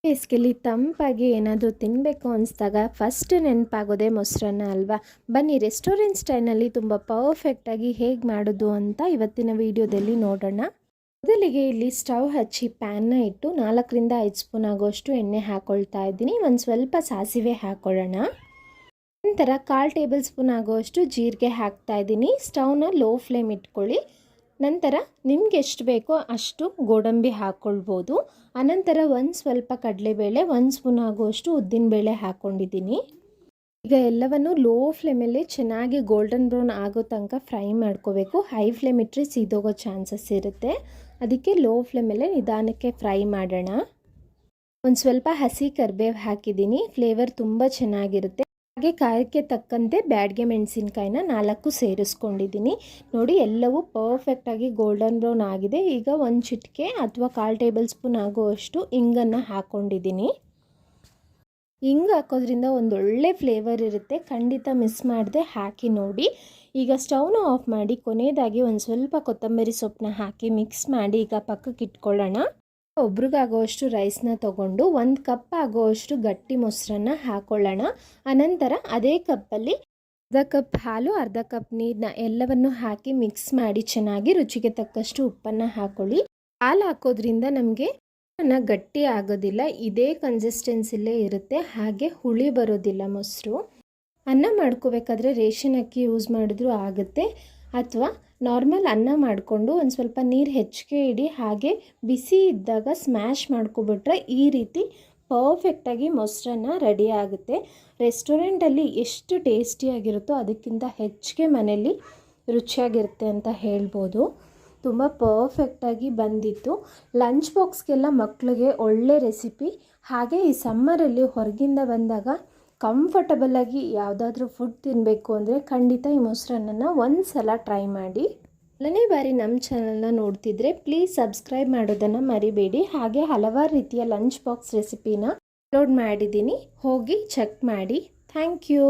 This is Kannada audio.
ಬೇಸಿಗೆಲಿ ತಂಪಾಗಿ ಏನಾದರೂ ತಿನ್ನಬೇಕು ಅನಿಸಿದಾಗ ಫಸ್ಟ್ ನೆನಪಾಗೋದೇ ಮೊಸರನ್ನ ಅಲ್ವಾ. ಬನ್ನಿ ರೆಸ್ಟೋರೆಂಟ್ ಸ್ಟೈಲ್ನಲ್ಲಿ ತುಂಬ ಪರ್ಫೆಕ್ಟಾಗಿ ಹೇಗೆ ಮಾಡೋದು ಅಂತ ಇವತ್ತಿನ ವಿಡಿಯೋದಲ್ಲಿ ನೋಡೋಣ. ಮೊದಲಿಗೆ ಇಲ್ಲಿ ಸ್ಟವ್ ಹಚ್ಚಿ ಪ್ಯಾನ್ನ ಇಟ್ಟು 4ರಿಂದ 5 ಸ್ಪೂನ್ ಆಗೋಷ್ಟು ಎಣ್ಣೆ ಹಾಕ್ಕೊಳ್ತಾ ಇದ್ದೀನಿ. ಒಂದು ಸ್ವಲ್ಪ ಸಾಸಿವೆ ಹಾಕ್ಕೊಳ್ಳೋಣ. ನಂತರ 1/4 ಟೇಬಲ್ ಸ್ಪೂನ್ ಆಗೋಷ್ಟು ಜೀರಿಗೆ ಹಾಕ್ತಾ ಇದ್ದೀನಿ. ಸ್ಟವ್ನ ಲೋ ಫ್ಲೇಮ್ ಇಟ್ಕೊಳ್ಳಿ. ನಂತರ ನಿಮ್ಗೆ ಎಷ್ಟು ಬೇಕೋ ಅಷ್ಟು ಗೋಡಂಬಿ ಹಾಕ್ಕೊಳ್ಬೋದು. ಅನಂತರ ಒಂದು ಸ್ವಲ್ಪ ಕಡಲೆಬೇಳೆ, 1 ಸ್ಪೂನ್ ಆಗುವಷ್ಟು ಉದ್ದಿನಬೇಳೆ ಹಾಕ್ಕೊಂಡಿದ್ದೀನಿ. ಈಗ ಎಲ್ಲವನ್ನು ಲೋ ಫ್ಲೇಮಲ್ಲಿ ಚೆನ್ನಾಗಿ ಗೋಲ್ಡನ್ ಬ್ರೌನ್ ಆಗೋ ತನಕ ಫ್ರೈ ಮಾಡ್ಕೋಬೇಕು. ಹೈ ಫ್ಲೇಮ್ ಇಟ್ಟರೆ ಸೀದೋಗೋ ಚಾನ್ಸಸ್ ಇರುತ್ತೆ. ಅದಕ್ಕೆ ಲೋ ಫ್ಲೇಮಲ್ಲೇ ನಿಧಾನಕ್ಕೆ ಫ್ರೈ ಮಾಡೋಣ. ಒಂದು ಸ್ವಲ್ಪ ಹಸಿ ಕರಿಬೇವು ಹಾಕಿದ್ದೀನಿ. ಫ್ಲೇವರ್ ತುಂಬ ಚೆನ್ನಾಗಿರುತ್ತೆ. ಹಾಗೆ ಖಾರಕ್ಕೆ ತಕ್ಕಂತೆ ಬ್ಯಾಡಗೆ ಮೆಣಸಿನ್ಕಾಯಿನ 4 ಸೇರಿಸ್ಕೊಂಡಿದ್ದೀನಿ. ನೋಡಿ ಎಲ್ಲವೂ ಪರ್ಫೆಕ್ಟಾಗಿ ಗೋಲ್ಡನ್ ಬ್ರೌನ್ ಆಗಿದೆ. ಈಗ ಒಂದು ಚಿಟಿಕೆ ಅಥವಾ 1/4 ಟೇಬಲ್ ಸ್ಪೂನ್ ಆಗುವಷ್ಟು ಇಂಗನ್ನು ಹಾಕ್ಕೊಂಡಿದ್ದೀನಿ. ಇಂಗು ಹಾಕೋದ್ರಿಂದ ಒಂದೊಳ್ಳೆ ಫ್ಲೇವರ್ ಇರುತ್ತೆ. ಖಂಡಿತ ಮಿಸ್ ಮಾಡದೆ ಹಾಕಿ ನೋಡಿ. ಈಗ ಸ್ಟವ್ನ ಆಫ್ ಮಾಡಿ ಕೊನೆಯದಾಗಿ ಒಂದು ಸ್ವಲ್ಪ ಕೊತ್ತಂಬರಿ ಸೊಪ್ಪನ್ನ ಹಾಕಿ ಮಿಕ್ಸ್ ಮಾಡಿ ಈಗ ಪಕ್ಕಕ್ಕೆ ಇಟ್ಕೊಳ್ಳೋಣ. ಒಬ್ರಿಗಾಗೋಷ್ಟು ರೈಸ್ನ ತೊಗೊಂಡು 1 ಕಪ್ ಆಗೋಷ್ಟು ಗಟ್ಟಿ ಮೊಸರನ್ನ ಹಾಕ್ಕೊಳ್ಳೋಣ. ಅನಂತರ ಅದೇ ಕಪ್ಪಲ್ಲಿ ಅರ್ಧ ಕಪ್ ಹಾಲು, ಅರ್ಧ ಕಪ್ ನೀರನ್ನ ಎಲ್ಲವನ್ನು ಹಾಕಿ ಮಿಕ್ಸ್ ಮಾಡಿ ಚೆನ್ನಾಗಿ ರುಚಿಗೆ ತಕ್ಕಷ್ಟು ಉಪ್ಪನ್ನು ಹಾಕ್ಕೊಳ್ಳಿ. ಹಾಲು ಹಾಕೋದ್ರಿಂದ ನಮಗೆ ಗಟ್ಟಿ ಆಗೋದಿಲ್ಲ, ಇದೇ ಕನ್ಸಿಸ್ಟೆನ್ಸಿಲೇ ಇರುತ್ತೆ. ಹಾಗೆ ಹುಳಿ ಬರೋದಿಲ್ಲ ಮೊಸರು. ಅನ್ನ ಮಾಡ್ಕೋಬೇಕಾದ್ರೆ ರೇಷನ್ ಅಕ್ಕಿ ಯೂಸ್ ಮಾಡಿದ್ರೂ ಆಗುತ್ತೆ, ಅಥವಾ ನಾರ್ಮಲ್ ಅನ್ನ ಮಾಡಿಕೊಂಡು ಒಂದು ಸ್ವಲ್ಪ ನೀರು ಹೆಚ್ಚಿಗೆ ಇಡಿ. ಹಾಗೆ ಬಿಸಿ ಇದ್ದಾಗ ಸ್ಮ್ಯಾಶ್ ಮಾಡ್ಕೊಬಿಟ್ರೆ ಈ ರೀತಿ ಪರ್ಫೆಕ್ಟಾಗಿ ಮೊಸರನ್ನ ರೆಡಿ ಆಗುತ್ತೆ. ರೆಸ್ಟೋರೆಂಟಲ್ಲಿ ಎಷ್ಟು ಟೇಸ್ಟಿಯಾಗಿರುತ್ತೋ ಅದಕ್ಕಿಂತ ಹೆಚ್ಚಿಗೆ ಮನೆಯಲ್ಲಿ ರುಚಿಯಾಗಿರುತ್ತೆ ಅಂತ ಹೇಳ್ಬೋದು. ತುಂಬ ಪರ್ಫೆಕ್ಟಾಗಿ ಬಂದಿತ್ತು. ಲಂಚ್ ಬಾಕ್ಸ್ಗೆಲ್ಲ ಮಕ್ಕಳಿಗೆ ಒಳ್ಳೆ ರೆಸಿಪಿ. ಹಾಗೆ ಈ ಸಮ್ಮರಲ್ಲಿ ಹೊರಗಿಂದ ಬಂದಾಗ ಕಂಫರ್ಟಬಲಾಗಿ ಯಾವುದಾದ್ರೂ ಫುಡ್ ತಿನ್ನಬೇಕು ಅಂದರೆ ಖಂಡಿತ ಈ ಮೊಸರನ್ನ ಒಂದು ಸಲ ಟ್ರೈ ಮಾಡಿ. ಮೊದಲನೇ ಬಾರಿ ನಮ್ಮ ಚಾನಲ್ನ ನೋಡ್ತಿದ್ರೆ ಪ್ಲೀಸ್ ಸಬ್ಸ್ಕ್ರೈಬ್ ಮಾಡೋದನ್ನು ಮರಿಬೇಡಿ. ಹಾಗೆ ಹಲವಾರು ರೀತಿಯ ಲಂಚ್ ಬಾಕ್ಸ್ ರೆಸಿಪಿನ ಅಪ್ಲೋಡ್ ಮಾಡಿದ್ದೀನಿ, ಹೋಗಿ ಚೆಕ್ ಮಾಡಿ. Thank you.